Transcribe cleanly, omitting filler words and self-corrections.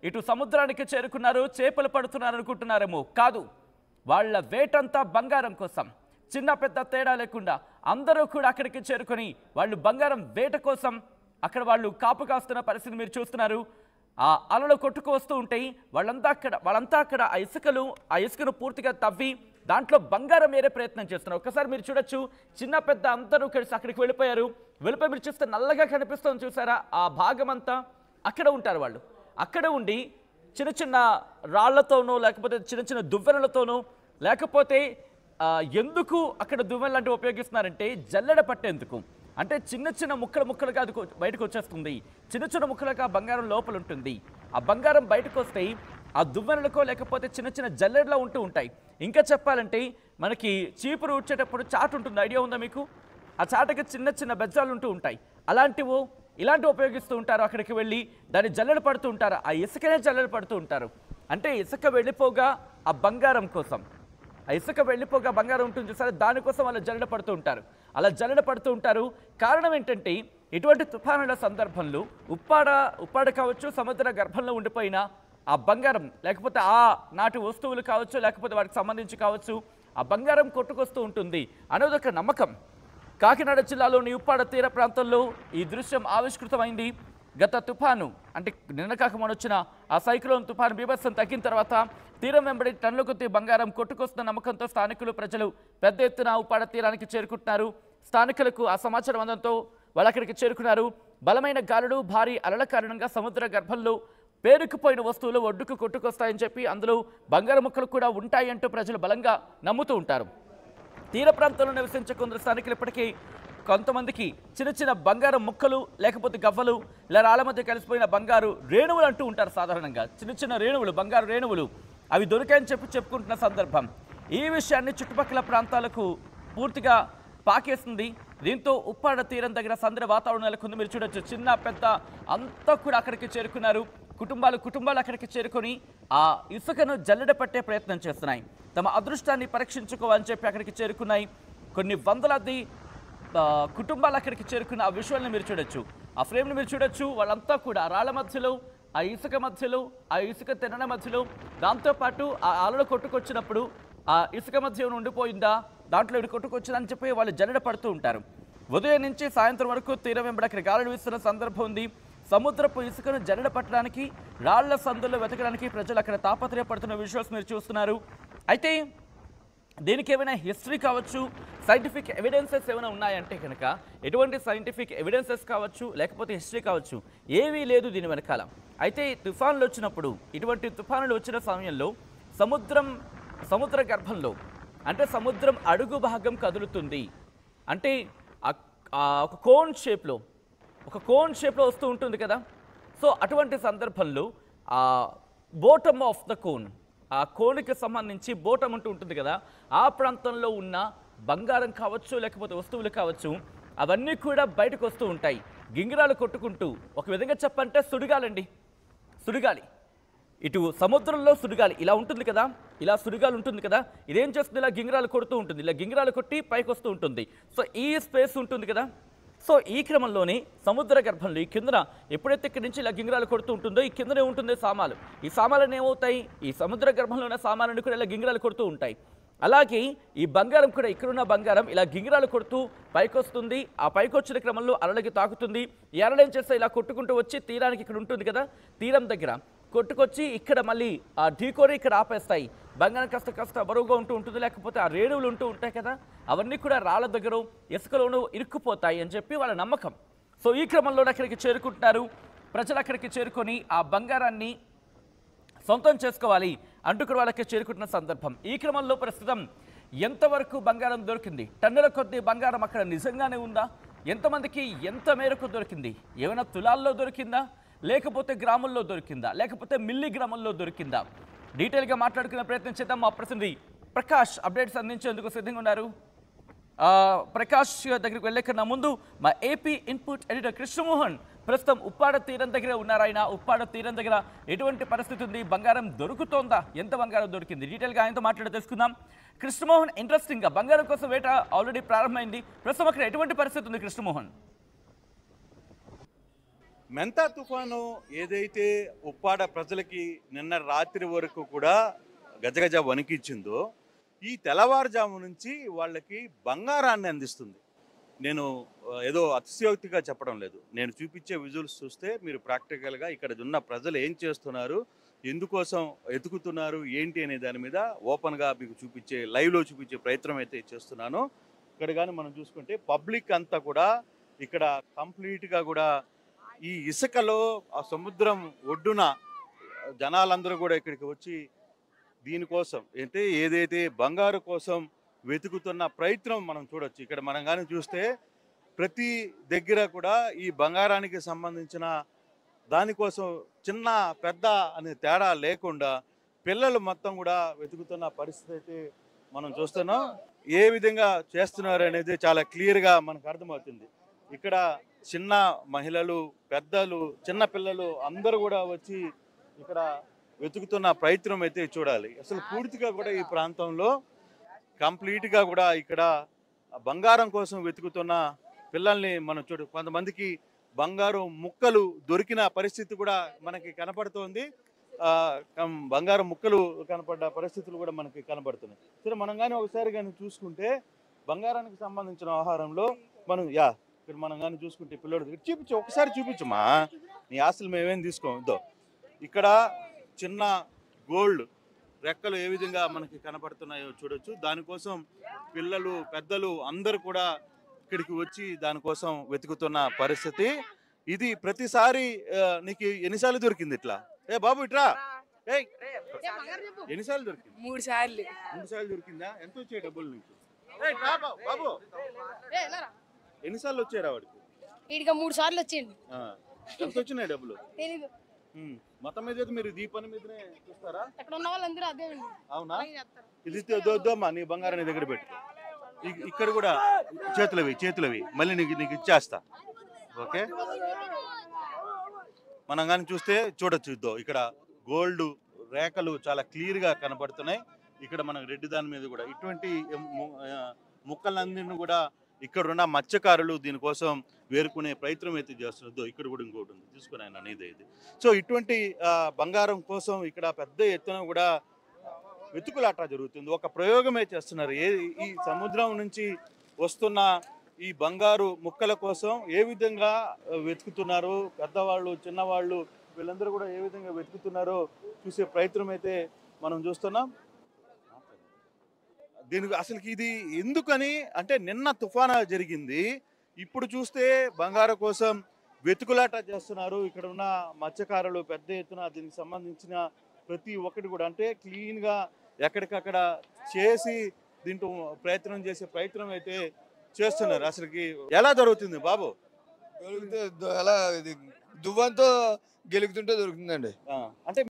ఇటు సముద్రానికి చేరుకున్నారు, చేపలు పడుతున్నారు అనుకుంటున్నారేమో. కాదు, వాళ్ళ వేటంతా బంగారం కోసం. చిన్న పెద్ద తేడా లేకుండా అందరూ కూడా అక్కడికి చేరుకొని వాళ్ళు బంగారం వేట కోసం అక్కడ వాళ్ళు కాపు కాస్తున్న పరిస్థితి మీరు చూస్తున్నారు. ఆ అలలు కొట్టుకు వస్తూ ఉంటాయి. వాళ్ళంతా అక్కడ ఆ ఇసుకను పూర్తిగా తవ్వి దాంట్లో బంగారం ఏరే ప్రయత్నం చేస్తున్నారు. ఒకసారి మీరు చూడొచ్చు, చిన్న పెద్ద అందరూ కలిసి అక్కడికి వెళ్ళిపోయి మీరు చూస్తే నల్లగా కనిపిస్తుంది చూసారా, ఆ భాగం అంతా అక్కడ ఉంటారు. వాళ్ళు అక్కడ ఉండి చిన్న చిన్న రాళ్లతోనో లేకపోతే చిన్న చిన్న దువ్వెనలతోనో లేకపోతే ఎందుకు అక్కడ దువ్వెన లాంటివి ఉపయోగిస్తున్నారంటే జల్లెడ పట్టేందుకు. అంటే చిన్న చిన్న ముక్కలుగా అది బయటకు వచ్చేస్తుంది. చిన్న చిన్న ముక్కలుగా బంగారం లోపల ఉంటుంది. ఆ బంగారం బయటకు వస్తే ఆ దువ్వెనలకో లేకపోతే చిన్న చిన్న జల్లెడలో ఉంటాయి. ఇంకా చెప్పాలంటే మనకి చీపురు ఊడ్చేటప్పుడు చాటు ఉంటుంది, ఐడియా ఉందా మీకు? ఆ చాటకి చిన్న చిన్న బెజ్జాలు ఉంటాయి. ఇలాంటివి ఉపయోగిస్తూ ఉంటారు. అక్కడికి వెళ్ళి దాన్ని జల్లెడ పడుతూ ఉంటారు. ఆ ఇసుకనే జల్లెడ పడుతూ ఉంటారు. అంటే ఇసుక వెళ్ళిపోగా ఆ బంగారం కోసం, ఆ ఇసుక వెళ్ళిపోగా బంగారం ఉంటుంది చూసారు, దానికోసం వాళ్ళు జల్లెడ పడుతూ ఉంటారు. అలా జల్లెడ పడుతూ ఉంటారు. కారణం ఏంటంటే ఇటువంటి తుఫానుల సందర్భంలో ఉప్పాడ కావచ్చు, సముద్ర గర్భంలో ఉండిపోయిన ఆ బంగారం లేకపోతే ఆ నాటి వస్తువులు కావచ్చు, లేకపోతే వాటికి సంబంధించి కావచ్చు, ఆ బంగారం కొట్టుకొస్తూ ఉంటుంది అనేది ఒక నమ్మకం. కాకినాడ జిల్లాలోని ఉప్పాడ తీర ప్రాంతంలో ఈ దృశ్యం ఆవిష్కృతమైంది. గత తుఫాను అంటే నిన్న కాక మొన్నొచ్చిన ఆ సైక్లోన్ తుఫాను బీభత్సం తగ్గిన తర్వాత తీరం వెంబడి టన్నుల కొద్ది బంగారం కొట్టుకొస్తున్న నమ్మకంతో స్థానికులు ప్రజలు పెద్ద ఎత్తున ఉప్పాడ తీరానికి చేరుకుంటున్నారు. స్థానికులకు ఆ సమాచారం అందంతో వాళ్ళు అక్కడికి చేరుకున్నారు. బలమైన గాలులు, భారీ అలల కారణంగా సముద్ర గర్భంలో పేరుకుపోయిన వస్తువులు ఒడ్డుకు కొట్టుకొస్తాయని చెప్పి అందులో బంగారు ముక్కలు కూడా ఉంటాయంటూ ప్రజలు బలంగా నమ్ముతూ ఉంటారు. తీర ప్రాంతంలో నివసించే కొందరు స్థానికులు ఇప్పటికీ కొంతమందికి చిన్న చిన్న బంగారం ముక్కలు లేకపోతే గవ్వలు ఇలా రాళ్ళ మధ్య కలిసిపోయిన బంగారు రేణువులు అంటూ ఉంటారు. సాధారణంగా చిన్న చిన్న రేణువులు, బంగారు రేణువులు అవి దొరికాయని చెప్పుకుంటున్న సందర్భం. ఈ విషయాన్ని చుట్టుపక్కల ప్రాంతాలకు పూర్తిగా పాకేస్తుంది. దీంతో ఉప్పాడ తీరం దగ్గర సందడి వాతావరణం నెలకొంది. మీరు చూడొచ్చు, చిన్న పెద్ద అంతా కూడా అక్కడికి చేరుకున్నారు. కుటుంబాలు అక్కడికి చేరుకొని ఆ ఇసుకను జల్లెడ పట్టే ప్రయత్నం చేస్తున్నాయి. తమ అదృష్టాన్ని పరీక్షించుకోవాలని చెప్పి అక్కడికి చేరుకున్నాయి. కొన్ని వందలాది కుటుంబాలు అక్కడికి చేరుకున్న ఆ విజువల్ని మీరు చూడొచ్చు, ఆ ఫ్రేమ్ని మీరు చూడొచ్చు. వాళ్ళంతా కూడా రాళ్ల మధ్యలో, ఆ ఇసుక మధ్యలో, ఆ ఇసుక తినడం మధ్యలో, దాంతోపాటు ఆ అలలు కొట్టుకొచ్చినప్పుడు ఆ ఇసుక మధ్య ఉండిపోయిందా, దాంట్లో ఇవి కొట్టుకొచ్చిందని చెప్పి వాళ్ళు జల్లెడ పడుతూ ఉంటారు. ఉదయం నుంచి సాయంత్రం వరకు తీరం వెంబడి అక్కడ గాలులు వీస్తున్న సందర్భం ఉంది. సముద్రపు ఇసుకను జల్లెడ పట్టడానికి, రాళ్ల సందుల్లో వెతకడానికి ప్రజలు అక్కడ తాపత్రయపడుతున్న విజువల్స్ మీరు చూస్తున్నారు. అయితే దీనికి ఏమైనా హిస్టరీ కావచ్చు, సైంటిఫిక్ ఎవిడెన్సెస్ ఏమైనా ఉన్నాయంటే కనుక ఎటువంటి సైంటిఫిక్ ఎవిడెన్సెస్ కావచ్చు లేకపోతే హిస్టరీ కావచ్చు ఏవీ లేదు దీని వెనకాల. అయితే తుఫానులు వచ్చినప్పుడు, ఇటువంటి తుఫానులు వచ్చిన సమయంలో సముద్ర గర్భంలో అంటే సముద్రం అడుగు భాగం కదులుతుంది. అంటే ఒక కోన్ షేప్లో వస్తూ ఉంటుంది కదా. సో అటువంటి సందర్భంలో ఆ బోటమ్ ఆఫ్ ద కోన్, ఆ కోన్కి సంబంధించి బోటం ఉంటుంది కదా, ఆ ప్రాంతంలో ఉన్న బంగారం కావచ్చు లేకపోతే వస్తువులు కావచ్చు అవన్నీ కూడా బయటకు వస్తూ ఉంటాయి. గింగిరాలు కొట్టుకుంటూ, ఒక విధంగా చెప్పంటే సుడిగాలి ఇటు సముద్రంలో సుడిగాలి ఇలా ఉంటుంది కదా, ఇలా సుడిగాలి ఉంటుంది కదా, ఇదేం చేస్తుంది, ఇలా గింగిరాలు కొడుతూ ఉంటుంది, ఇలా గింగిరాలు కొట్టి పైకి వస్తూ ఉంటుంది. సో ఈ స్పేస్ ఉంటుంది కదా, సో ఈ క్రమంలోనే సముద్ర గర్భంలో ఈ కిందన ఎప్పుడైతే ఇక్కడి నుంచి ఇలా గింగిరాలు కొడుతూ ఉంటుందో ఈ కిందనే ఉంటుంది సామాలు. ఈ సామాలను ఏమవుతాయి, ఈ సముద్ర గర్భంలో ఉన్న సామాలను కూడా ఇలా గింగిరాలు కొడుతూ ఉంటాయి. అలాగే ఈ బంగారం కూడా, ఇక్కడున్న బంగారం ఇలా గింగిరాలు కొడుతూ పైకి వస్తుంది. ఆ పైకి వచ్చిన క్రమంలో అలలకి తాకుతుంది. ఈ అలలు ఏం చేస్తే ఇలా కొట్టుకుంటూ వచ్చి తీరానికి ఇక్కడ ఉంటుంది కదా, తీరం దగ్గర కొట్టుకొచ్చి ఇక్కడ మళ్ళీ ఆ ఢీకొని ఇక్కడ ఆపేస్తాయి. బంగారం కాస్త బరువుగా ఉంటుంది, లేకపోతే ఆ రేణువులు ఉంటాయి కదా, అవన్నీ కూడా రాళ్ళ దగ్గర ఇసుకలోనూ ఇరుక్కుపోతాయి అని చెప్పి వాళ్ళ నమ్మకం. సో ఈ క్రమంలో అక్కడికి చేరుకుంటున్నారు ప్రజలు. అక్కడికి చేరుకొని ఆ బంగారాన్ని సొంతం చేసుకోవాలి అంటూ కూడా వాళ్ళకి చేరుకుంటున్న సందర్భం. ఈ క్రమంలో ప్రస్తుతం ఎంతవరకు బంగారం దొరికింది, టన్నుల కొద్ది బంగారం అక్కడ నిజంగానే ఉందా, ఎంతమందికి ఎంత మేరకు దొరికింది, ఏమైనా తులాల్లో దొరికిందా, లేకపోతే గ్రాముల్లో దొరికిందా, లేకపోతే మిల్లీగ్రాముల్లో దొరికిందా, డీటెయిల్గా మాట్లాడుకునే ప్రయత్నం చేద్దాం. మా ప్రతినిధి ప్రకాష్ అప్డేట్స్ అందించేందుకు సిద్ధంగా ఉన్నారు. ప్రకాష్ దగ్గరికి వెళ్ళే కన్నా ముందు మా ఏపీ ఇన్పుట్ ఎడిటర్ కృష్ణమోహన్ ప్రస్తుతం ఉప్పాడ తీరం దగ్గర ఉన్నారు. ఆయన ఉప్పాడ తీరం దగ్గర ఎటువంటి పరిస్థితి ఉంది, బంగారం దొరుకుతోందా, ఎంత బంగారం దొరికింది, డీటెయిల్గా ఆయనతో మాట్లాడి తెలుసుకుందాం. కృష్ణమోహన్, ఇంట్రెస్టింగ్గా బంగారం కోసం వేట ఆల్రెడీ ప్రారంభమైంది, ప్రస్తుతం అక్కడ ఎటువంటి పరిస్థితి ఉంది కృష్ణమోహన్? మెంతా తుఫాను ఏదైతే ఉప్పాడ ప్రజలకి నిన్న రాత్రి వరకు కూడా గజగజ వణికిచ్చిందో, ఈ తెల్లవారుజాము నుంచి వాళ్ళకి బంగారాన్ని అందిస్తుంది. నేను ఏదో అతిశయోక్తిగా చెప్పడం లేదు. నేను చూపించే విజువల్స్ చూస్తే మీరు ప్రాక్టికల్గా ఇక్కడ ఉన్న ప్రజలు ఏం చేస్తున్నారు, ఎందుకోసం ఎతుకుతున్నారు, ఏంటి అనే దాని మీద ఓపెన్గా మీకు చూపించే, లైవ్లో చూపించే ప్రయత్నం అయితే చేస్తున్నాను. ఇక్కడ కానీ మనం చూసుకుంటే పబ్లిక్ అంతా కూడా ఇక్కడ కంప్లీట్గా కూడా ఈ ఇసుకలో ఆ సముద్రం ఒడ్డున జనాలందరూ కూడా ఇక్కడికి వచ్చి దీనికోసం అంటే ఏదైతే బంగారు కోసం వెతుకుతున్న ప్రయత్నం మనం చూడొచ్చు. ఇక్కడ మనం కానీ చూస్తే ప్రతి దగ్గర కూడా ఈ బంగారానికి సంబంధించిన దానికోసం చిన్న పెద్ద అనే తేడా లేకుండా పిల్లలు మొత్తం కూడా వెతుకుతున్న పరిస్థితి అయితే మనం చూస్తున్నాం. ఏ విధంగా చేస్తున్నారు అనేది చాలా క్లియర్గా మనకు అర్థమవుతుంది. ఇక్కడ చిన్న మహిళలు, పెద్దలు, చిన్న పిల్లలు అందరూ కూడా వచ్చి ఇక్కడ వెతుకుతున్న ప్రయత్నం అయితే చూడాలి. అసలు పూర్తిగా కూడా ఈ ప్రాంతంలో కంప్లీట్గా కూడా ఇక్కడ బంగారం కోసం వెతుకుతున్న పిల్లల్ని మనం కొంతమందికి బంగారు ముక్కలు దొరికిన పరిస్థితి కూడా మనకి కనపడుతోంది. బంగారు ముక్కలు కనపడ్డ పరిస్థితులు కూడా మనకి కనపడుతున్నాయి. సరే, మనం కానీ ఒకసారి కానీ చూసుకుంటే బంగారానికి సంబంధించిన ఆహారంలో మనం ఇక్కడ మనం కానీ చూసుకుంటే పిల్లడు చూపించు, ఒకసారి చూపించమ్మా, నీ ఆస్తులు మేమేం తీసుకోవద్దో. ఇక్కడ చిన్న గోల్డ్ రెక్కలు ఏ విధంగా మనకి కనపడుతున్నాయో చూడొచ్చు. దానికోసం పిల్లలు, పెద్దలు అందరూ కూడా ఇక్కడికి వచ్చి దానికోసం వెతుకుతున్న పరిస్థితి. ఇది ప్రతిసారి నీకు ఎన్నిసార్లు దొరికింది ఇట్లా? ఏ బాబు ఇట్రా, ఎన్నిసార్లు దొరికింది? 3 సార్లు. 3 సార్లు దొరికిందా? ఎంత వచ్చాయి డబ్బులు నీకు? బాబు ఎన్నిసార్లు వచ్చారా వాడికి? వీడికి 3 సార్లు వచ్చింది. ఎంత వచ్చినాయి డబ్బులు? తెలీదు. మొత్తం మీద మీరు ఈ పని మీదనే చూస్తారా? అక్కడ ఉన్న వాళ్ళందరూ అదే అండి. అవునా? ఇది దోద్దమ్మా, నీ బంగారం నీ దగ్గర పెట్టు. ఇక్కడ కూడా చేతులవి మళ్ళీ నీకు ఇచ్చేస్తా. ఓకే, మనం కానీ చూస్తే చూడొచ్చు. ఇక్కడ గోల్డ్ రేఖలు చాలా క్లియర్గా కనపడుతున్నాయి. ఇక్కడ మనం రెడ్డి దాని మీద కూడా ఇటువంటి ముక్కలన్నింటిని కూడా ఇక్కడ ఉన్న మత్స్యకారులు దీనికోసం వేరుకునే ప్రయత్నం అయితే చేస్తున్నారు. ఇక్కడ కూడా ఇంకోటి ఉంది, తీసుకుని ఆయన అనేది ఇది. సో ఇటువంటి బంగారం కోసం ఇక్కడ పెద్ద ఎత్తున కూడా వెతుకులాట జరుగుతుంది. ఒక ప్రయోగమే చేస్తున్నారు. ఈ సముద్రం నుంచి వస్తున్న ఈ బంగారు ముక్కల కోసం ఏ విధంగా వెతుకుతున్నారు, పెద్దవాళ్ళు, చిన్నవాళ్ళు వీళ్ళందరూ కూడా ఏ విధంగా వెతుకుతున్నారో చూసే ప్రయత్నం అయితే మనం చూస్తున్నాం. దీనికి అసలుకి ఇది ఎందుకని అంటే నిన్న తుఫాను జరిగింది, ఇప్పుడు చూస్తే బంగారం కోసం వెతుకులాట చేస్తున్నారు. ఇక్కడ ఉన్న మత్స్యకారులు పెద్ద ఎత్తున దీనికి సంబంధించిన ప్రతి ఒక్కటి కూడా అంటే క్లీన్గా ఎక్కడికక్కడ చేసి దీంట్లో ప్రయత్నం అయితే చేస్తున్నారు. అసలుకి ఎలా జరుగుతుంది బాబు? ఎలా ఇది దువ్వంతో గెలుగుతుంటే దొరుకుతుందండి. అంటే